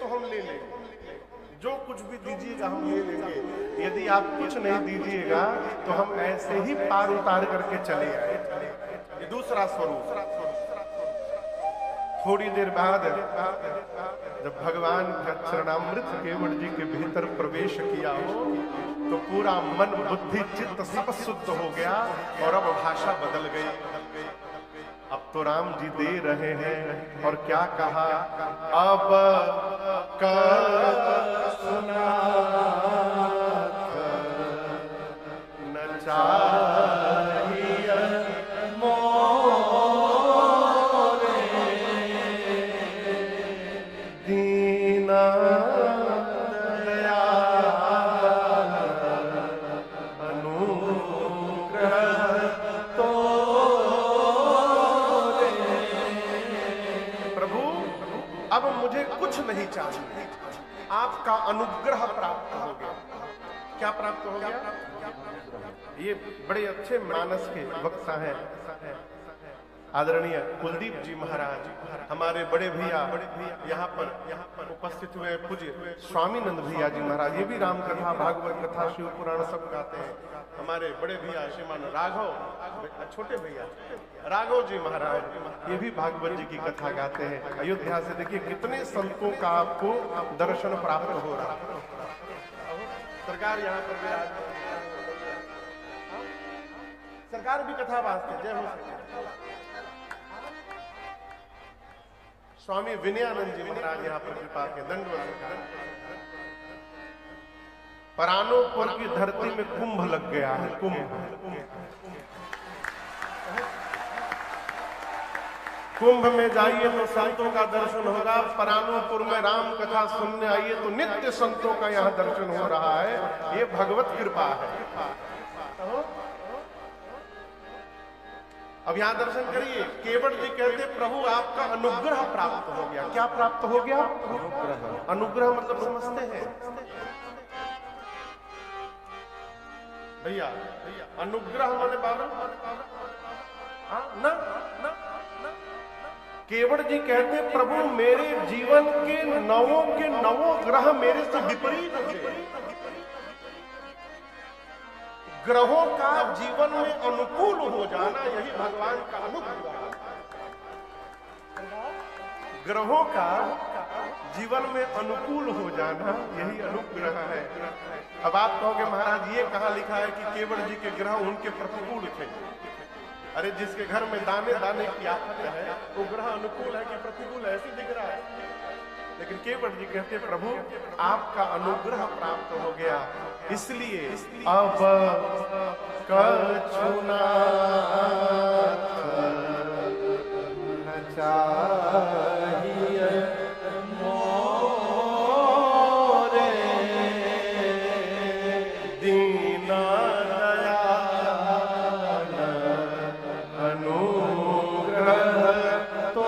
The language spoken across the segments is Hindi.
हम ले लेंगे, जो कुछ भी दीजिएगा हम ले लेंगे। यदि आप कुछ नहीं दीजिएगा तो हम ऐसे ही पार उतार करके चले आए। ये दूसरा स्वरूप। थोड़ी देर बाद जब भगवान का चरणामृत केवट जी के भीतर प्रवेश किया हो तो पूरा मन बुद्धि चित्त सब शुद्ध हो गया और अब भाषा बदल गई। अब तो राम जी दे रहे हैं और क्या कहा, अब सुना न चाहिए दीना अब मुझे कुछ नहीं चाहिए, आपका अनुग्रह प्राप्त हो गया। क्या प्राप्त हो गया? ये बड़े अच्छे मानस के वक्ता हैं आदरणीय कुलदीप जी महाराज, हमारे बड़े भैया यहाँ पर उपस्थित हुए पूज्य स्वामीनंद भैया जी महाराज, ये भी राम कथा भागवत कथा शिव पुराण सब गाते हैं। हमारे बड़े भैया श्रीमान राघव, छोटे भैया राघव जी महाराज, ये भी भागवत जी की कथा गाते हैं। अयोध्या से देखिए कितने संतों का आपको दर्शन प्राप्त हो रहा है। सरकार यहाँ पर विराज, सरकार भी कथा बाजते। जय हो स्वामी विनयानंद जी महाराज यहाँ पर कृपा के दंडवत। परानोपुर की धरती में कुंभ लग गया है, कुंभ में जाइए तो संतों का दर्शन होगा। परानोपुर में राम कथा सुनने आइए तो नित्य संतों का यहाँ दर्शन हो रहा है। ये भगवत कृपा है। अब यहाँ दर्शन करिए। केवट जी कहते प्रभु आपका अनुग्रह प्राप्त हो गया। क्या प्राप्त हो गया? अनुग्रह। अनुग्रह मतलब समझते हैं भैया? अनुग्रह माने बाबा ना ना। केवट जी कहते प्रभु मेरे जीवन के नवों ग्रह मेरे से विपरीत हो गए। ग्रहों का जीवन में अनुकूल हो जाना यही भगवान का अनुग्रह। ग्रहों का जीवन में अनुकूल हो जाना यही अनुग्रह है। अब आप कहोगे महाराज ये कहाँ लिखा है कि केवट जी के ग्रह उनके प्रतिकूल थे? अरे जिसके घर में दाने दाने की आफत है वो ग्रह अनुकूल है कि प्रतिकूल है? ऐसे दिख रहा है। लेकिन केवट जी कहते प्रभु आपका अनुग्रह प्राप्त हो गया, इसलिए अब कछुना न चाहिए मोरे दीना दयाल अनुग्रह तो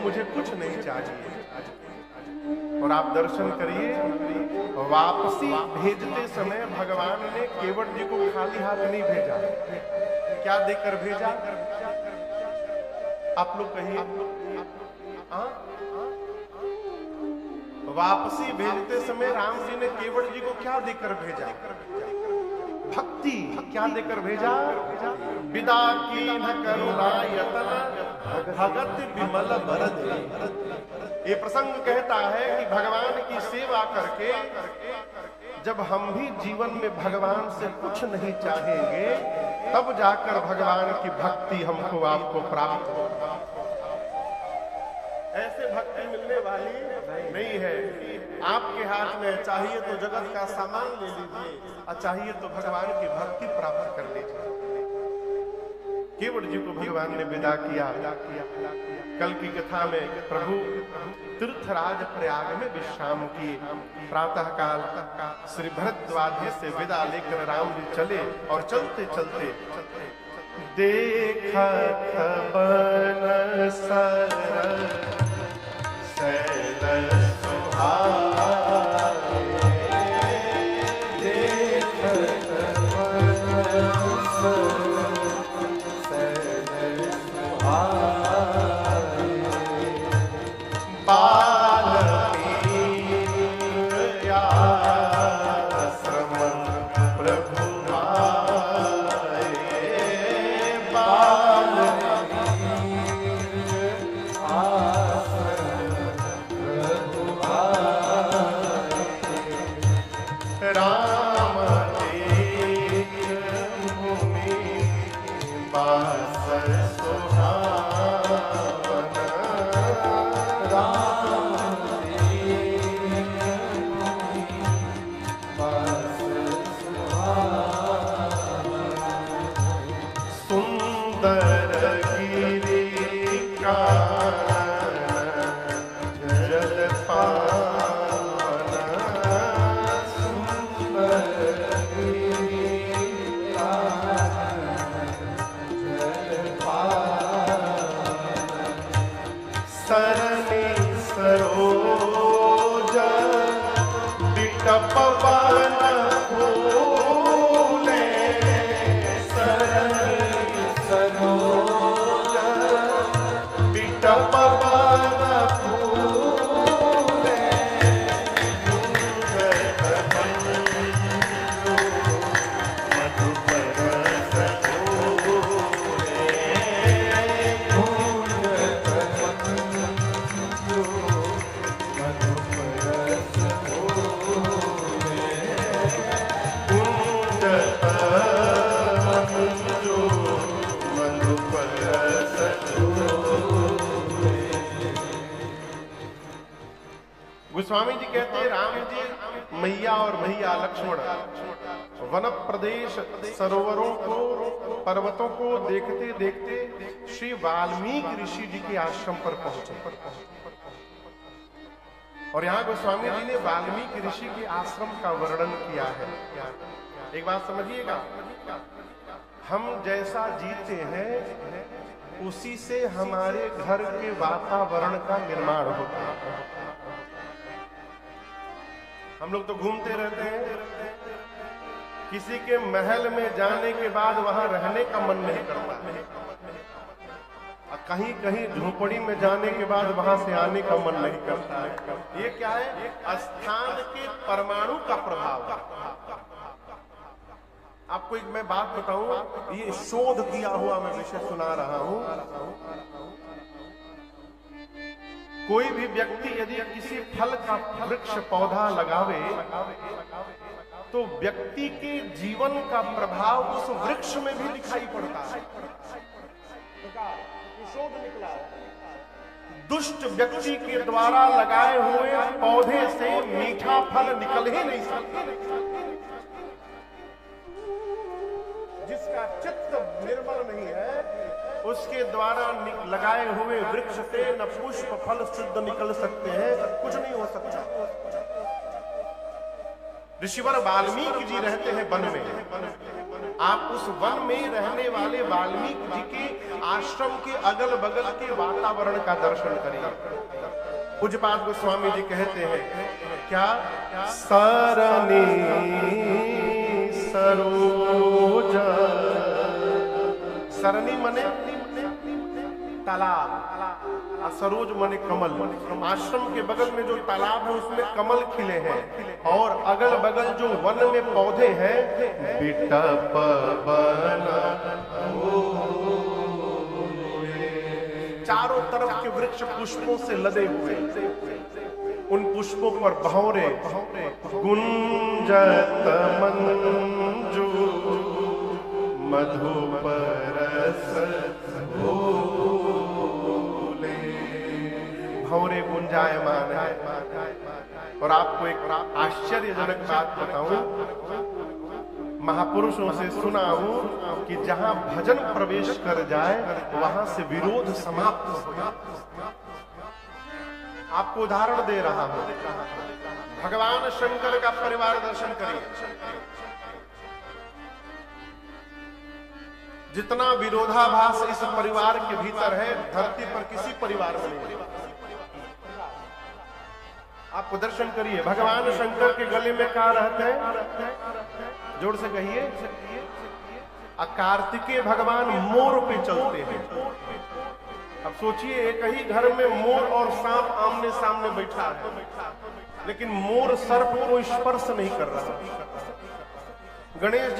मुझे कुछ नहीं चाहिए। और आप दर्शन करिए, वापसी भेजते समय भगवान ने केवट जी को खाली हाथ नहीं भेजा। क्या देकर भेजा? आप लोग कहिए। वापसी भेजते समय राम जी ने केवट जी को क्या देकर भेजा? भक्ति। क्या देकर भेजा? विदा की न करुणा यतन भगत विमल भरत। ये प्रसंग कहता है कि भगवान की सेवा करके जब हम भी जीवन में भगवान से कुछ नहीं चाहेंगे तब जाकर भगवान की भक्ति हमको आपको प्राप्त हो। ऐसे भक्ति मिलने वाली नहीं है। आपके हाथ में चाहिए तो जगत का सामान ले लीजिए और चाहिए तो भगवान की भक्ति प्राप्त कर लीजिए। केवट जी को भगवान ने विदा किया। कल की कथा में प्रभु तीर्थराज प्रयाग में विश्राम किए। प्रातः काल श्री भरद्वाज से विदा लेकर राम जी चले और चलते चलते देखत बन सरल सैल सुहाए, देखत बन सरल सैल सुहाए। सरनी सरोज बिटप बन फूले, सरनी सरोज बिटप बन फूले, गोस्वामी जी कहते हैं राम जी, मैया और भैया लक्ष्मण वन प्रदेश सरोवरों को, पर्वतों को देखते देखते श्री वाल्मीकि ऋषि जी के आश्रम पर पहुंचे। और यहाँ गोस्वामी जी ने वाल्मीकि ऋषि के आश्रम का वर्णन किया है। एक बात समझिएगा, हम जैसा जीते हैं उसी से हमारे घर के वातावरण का निर्माण होता है। हम लोग तो घूमते रहते हैं, किसी के महल में जाने के बाद वहां रहने का मन नहीं करता है, और कहीं कहीं झोपड़ी में जाने के बाद वहां से आने का मन नहीं करता है। ये क्या है? स्थान के परमाणु का प्रभाव। आपको एक मैं बात बताऊं, ये शोध किया हुआ मैं विषय सुना रहा हूं। कोई भी व्यक्ति यदि किसी फल का वृक्ष पौधा लगावे तो व्यक्ति के जीवन का प्रभाव उस वृक्ष में भी दिखाई पड़ता है। शोध निकला, दुष्ट व्यक्ति के द्वारा लगाए हुए पौधे से मीठा फल निकल ही नहीं सकता। जिसका चित्त निर्मल नहीं है उसके द्वारा लगाए हुए वृक्ष से न पुष्प फल शुद्ध निकल सकते हैं, कुछ नहीं हो सकता। ऋषिवर वाल्मीकि जी रहते हैं वन में। आप उस वन में रहने वाले वाल्मीकि जी के आश्रम के अगल बगल के वातावरण का दर्शन करिए। पूज्यपाद गोस्वामी जी कहते हैं क्या? सरनी सरोज, सरनी मने तालाब, सरोज मने कमल। आश्रम के बगल में जो तालाब है उसमें कमल खिले हैं, और अगल बगल जो वन में पौधे हैं बिटप बना, चारों तरफ के वृक्ष पुष्पों से लदे हुए, उन पुष्पों पर भंवरे गुंजत मंजू मधुपरस भूले, भंवरे गुंजायमान है। और आपको एक आश्चर्यजनक बात बताऊं, महापुरुषों से सुना हूं कि जहां भजन प्रवेश कर जाए वहां से विरोध समाप्त हो जाए। आपको उदाहरण दे रहा हूं, भगवान शंकर का परिवार दर्शन करिए। जितना विरोधाभास इस परिवार के भीतर है धरती पर किसी परिवार में नहीं। आपको दर्शन करिए, भगवान शंकर के गले में क्या रहते हैं? जोर से कहिए। कार्तिकेय भगवान मोर पे चलते हैं। अब सोचिए, एक ही घर में मोर और सांप आमने सामने बैठा है, लेकिन मोर सर्प को स्पर्श नहीं कर रहा। गणेश जी